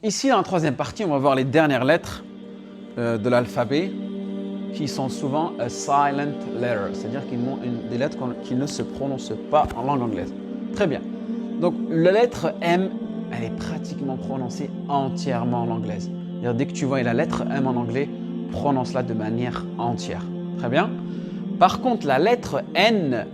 ici, dans la troisième partie, on va voir les dernières lettres de l'alphabet qui sont souvent a silent letter, c'est-à-dire qu'ils ont des lettres qui ne se prononcent pas en langue anglaise. Très bien. Donc, la lettre M, elle est pratiquement prononcée entièrement en anglaise. C'est-à-dire, dès que tu vois la lettre M en anglais, prononce-la de manière entière. Très bien. Par contre, la lettre N,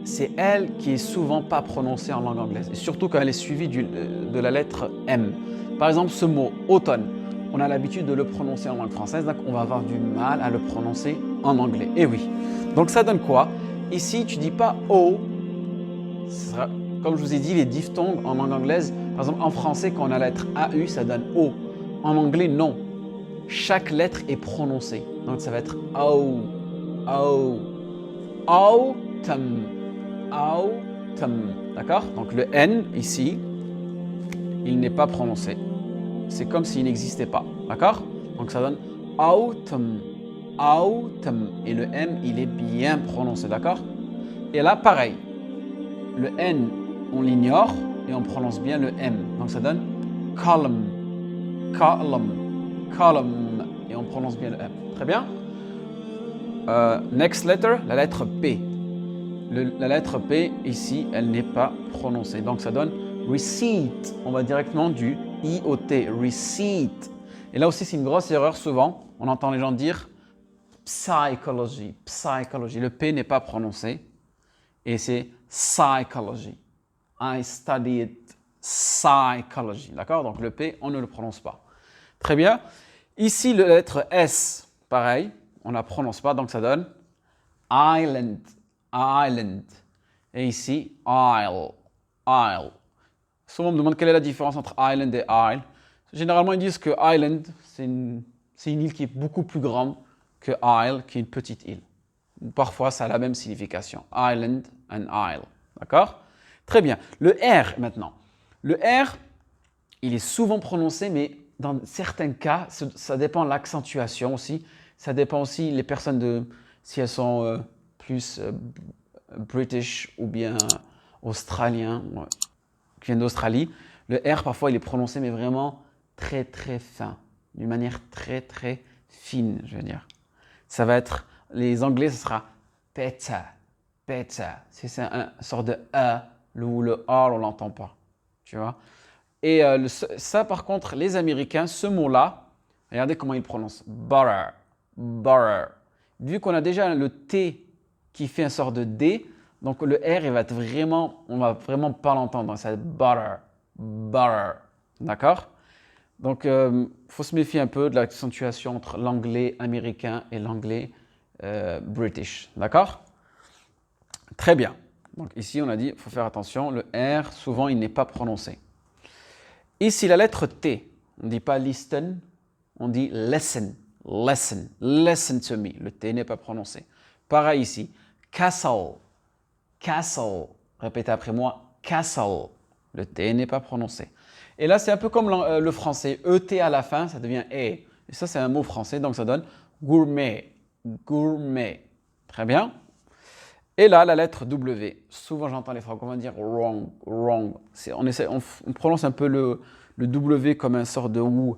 c'est elle qui est souvent pas prononcée en langue anglaise, et surtout quand elle est suivie de la lettre M. Par exemple, ce mot automne, on a l'habitude de le prononcer en langue française, donc on va avoir du mal à le prononcer en anglais. Et oui. Donc ça donne quoi? Ici, tu dis pas O. Comme je vous ai dit, les diphtongues en langue anglaise, par exemple en français, quand on a la lettre AU, ça donne O. En anglais, non. Chaque lettre est prononcée. Donc ça va être O, O, autumn, autumn. D'accord? Donc le N ici, il n'est pas prononcé. C'est comme s'il n'existait pas. D'accord? Donc ça donne autumn, autumn. Et le M, il est bien prononcé. D'accord? Et là, pareil. Le N, on l'ignore et on prononce bien le M. Donc ça donne column, column, column. Et on prononce bien le M. Très bien? Next letter, la lettre P. La lettre P, ici, elle n'est pas prononcée. Donc ça donne receipt. On va directement du I-O-T, receipt. Et là aussi, c'est une grosse erreur souvent. On entend les gens dire psychology, psychology. Le P n'est pas prononcé. Et c'est psychology. I studied psychology. D'accord? Donc le P, on ne le prononce pas. Très bien. Ici, la lettre S, pareil, on ne la prononce pas, donc ça donne island, island. Et ici, isle, isle. Souvent, on me demande quelle est la différence entre island et isle. Généralement, ils disent que island, c'est une île qui est beaucoup plus grande que isle, qui est une petite île. Parfois, ça a la même signification. Island and isle. D'accord? Très bien. Le R maintenant. Le R, il est souvent prononcé, mais dans certains cas, ça dépend de l'accentuation aussi. Ça dépend aussi les personnes si elles sont plus British ou bien australiens, qui viennent d'Australie. Le R, parfois, il est prononcé, mais vraiment très, très fin. D'une manière très, très fine, je veux dire. Ça va être, les Anglais, ce sera better, better. C'est un sort de E, où le R, on ne l'entend pas. Tu vois? Et ça, par contre, les Américains, ce mot-là, regardez comment ils prononcent. Butter, butter. Vu qu'on a déjà le T qui fait un sort de D, donc le R, il va être vraiment, on va vraiment pas l'entendre. Ça va être butter, butter. D'accord? Donc, il faut se méfier un peu de l'accentuation entre l'anglais américain et l'anglais british. D'accord? Très bien. Donc ici, on a dit, il faut faire attention, le R, souvent, il n'est pas prononcé. Ici, la lettre T, on ne dit pas listen, on dit listen, listen, listen to me. Le T n'est pas prononcé. Pareil ici, castle, castle. Répétez après moi, castle. Le T n'est pas prononcé. Et là, c'est un peu comme le français. ET à la fin, ça devient E. Et ça, c'est un mot français, donc ça donne gourmet, gourmet. Très bien. Et là, la lettre W. Souvent, j'entends les francophones dire wrong, wrong. On prononce un peu le W comme un sort de ou.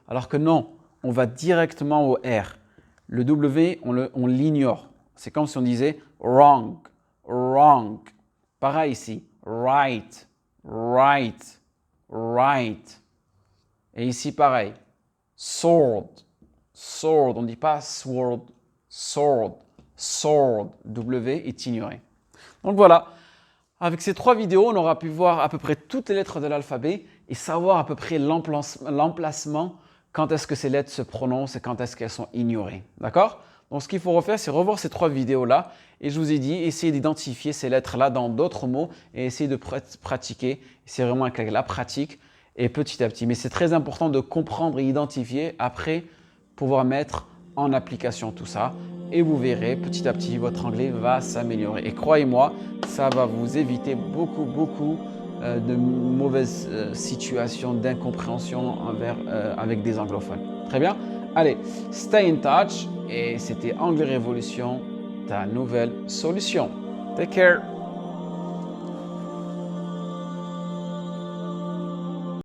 Alors que non, on va directement au R. Le W, on l'ignore. C'est comme si on disait wrong, wrong. Pareil ici, right, right, right. Et ici, pareil, sword, sword. On ne dit pas sword, sword. Sword, W est ignoré. Donc voilà, avec ces 3 vidéos, on aura pu voir à peu près toutes les lettres de l'alphabet et savoir à peu près l'emplacement, quand est-ce que ces lettres se prononcent et quand est-ce qu'elles sont ignorées. D'accord? Donc ce qu'il faut refaire, c'est revoir ces 3 vidéos-là et je vous ai dit, essayez d'identifier ces lettres-là dans d'autres mots et essayez de pratiquer. C'est vraiment avec la pratique et petit à petit. Mais c'est très important de comprendre et identifier après pouvoir mettre en application tout ça. Et vous verrez, petit à petit, votre anglais va s'améliorer. Et croyez-moi, ça va vous éviter beaucoup de mauvaises situations d'incompréhension avec des anglophones. Très bien? Allez, stay in touch. Et c'était Anglais Révolution, ta nouvelle solution. Take care!